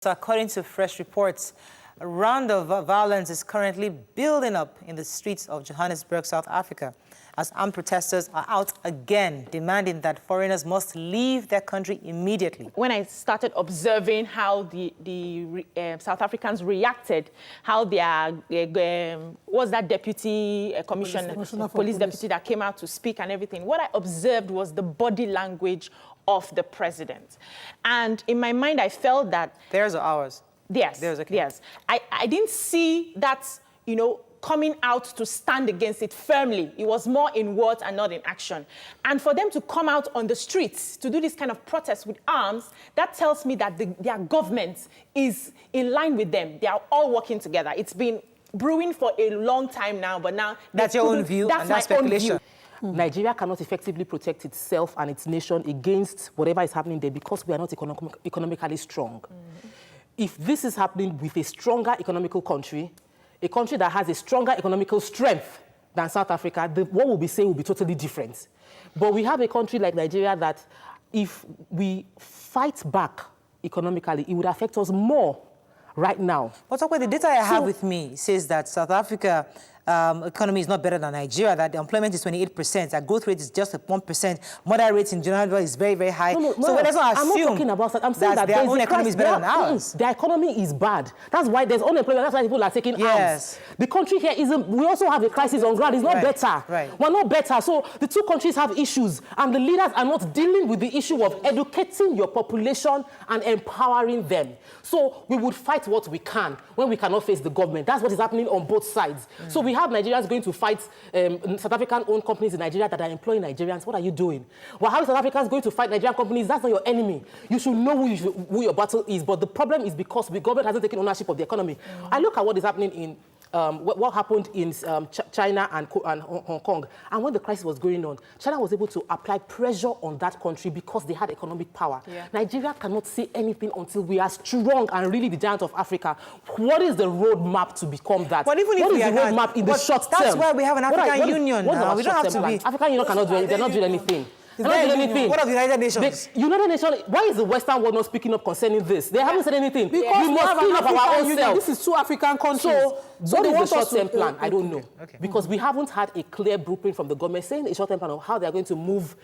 So according to fresh reports, a round of violence is currently building up in the streets of Johannesburg, South Africa, as armed protesters are out again, demanding that foreigners must leave their country immediately. When I started observing how the South Africans reacted, how their, was that deputy police deputy that came out to speak and everything, what I observed was the body language of the president. And in my mind, I felt that... Theirs or ours? Yes, okay. Yes. I didn't see that, coming out to stand against it firmly. It was more in words and not in action. And for them to come out on the streets to do this kind of protest with arms, that tells me that their government is in line with them. They are all working together. It's been brewing for a long time now, but now... That's your own view, that's my speculation. Nigeria cannot effectively protect itself and its nation against whatever is happening there because we are not economically strong. If this is happening with a stronger economical country, a country that has a stronger economical strength than South Africa, what we'll be saying will be totally different. But we have a country like Nigeria that if we fight back economically, it would affect us more right now. But the data I have with me says that South Africa economy is not better than Nigeria, that the employment is 28%, that growth rate is just 1%, murder rate in general is very, very high. So let's not assume I'm not talking about that. I'm saying that their own economy is better than ours. Their economy is bad. That's why there's unemployment. That's why people are taking arms. The country here isn't... We also have a crisis on ground. It's not better. We're not better. So the two countries have issues, and the leaders are not dealing with the issue of educating your population and empowering them. So we would fight what we can when we cannot face the government. That's what is happening on both sides. So we have Nigerians going to fight South African-owned companies in Nigeria that are employing Nigerians. What are you doing? Well, how are South Africans going to fight Nigerian companies? That's not your enemy. You should know who your battle is. But the problem is because the government hasn't taken ownership of the economy. I look at what is happening in what happened in China and Hong Kong. And when the crisis was going on, China was able to apply pressure on that country because they had economic power. Nigeria cannot say anything until we are strong and really the giant of Africa. What is the roadmap to become that? But even if what we is the roadmap in the short term? That's why we have an African Union now. We don't have to be... African Union cannot do anything. They're not doing anything. What of the United Nations? The United Nations, why is the Western world not speaking up concerning this? They haven't said anything. Because we must clean up our own self. This is two African countries. So what is the short-term plan? I don't know. Because we haven't had a clear blueprint from the government saying a short-term plan of how they're going to move,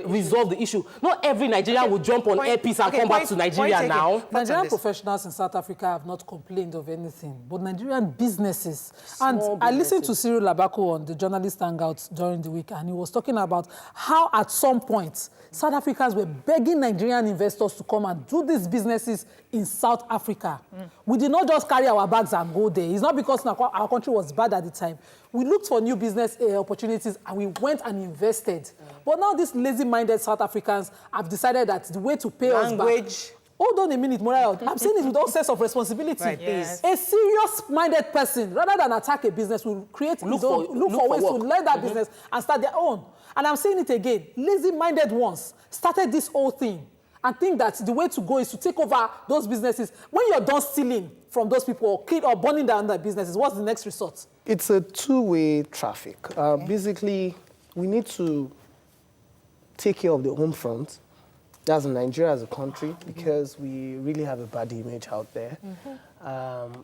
resolve the issue. Not every Nigerian will jump on airpiece and come back to Nigeria now. Nigerian professionals in South Africa have not complained of anything, but Nigerian businesses. And I listened to Cyril Labako on the Journalist Hangout during the week, and he was talking about how at some point South Africans were begging Nigerian investors to come and do these businesses in South Africa. We did not just carry our bags and go there. It's not because our country was bad at the time. We looked for new business opportunities and we went and invested. But now these lazy-minded South Africans have decided that the way to pay us back... Hold on a minute, Moral. I'm saying it with all sense of responsibility. A serious-minded person, rather than attack a business, will create look for ways to learn that business and start their own. And I'm saying it again, lazy-minded ones started this whole thing and think that the way to go is to take over those businesses. When you're done stealing from those people or burning down their businesses, what's the next resort? It's a two-way traffic. Basically, we need to take care of the home front. That's Nigeria as a country, because we really have a bad image out there.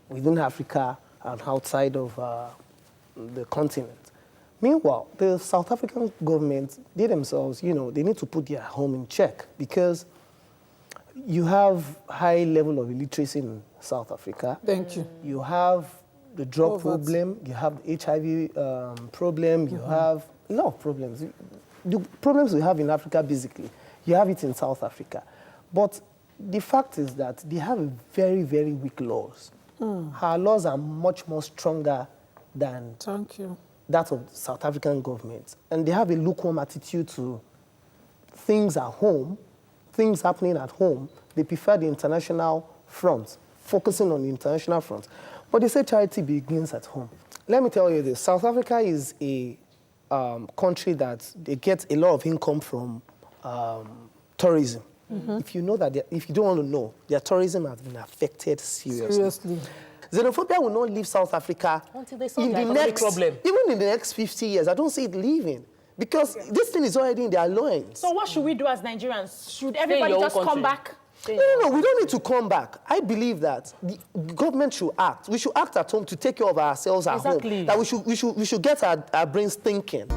Within Africa and outside of the continent. Meanwhile, the South African government, they themselves, they need to put their home in check, because you have high level of illiteracy in South Africa. Thank you. You have the drug problem, you have the HIV problem, you have a lot of problems. The problems we have in Africa, basically, you have it in South Africa. But the fact is that they have very, very weak laws. Our laws are much more stronger than that of the South African government. And they have a lukewarm attitude to things at home, things happening at home. They prefer the international front, focusing on the international front. But they say charity begins at home. Let me tell you this. South Africa is a country that they get a lot of income from tourism. If you know that, if you don't want to know, their tourism has been affected seriously. Xenophobia will not leave South Africa until they solve the economic problem. Even in the next 50 years, I don't see it leaving. Because this thing is already in their loins. So what should we do as Nigerians? Should everybody just come back? No, we don't need to come back. I believe that the government should act. We should act at home to take care of ourselves at home. That we should get our brains thinking.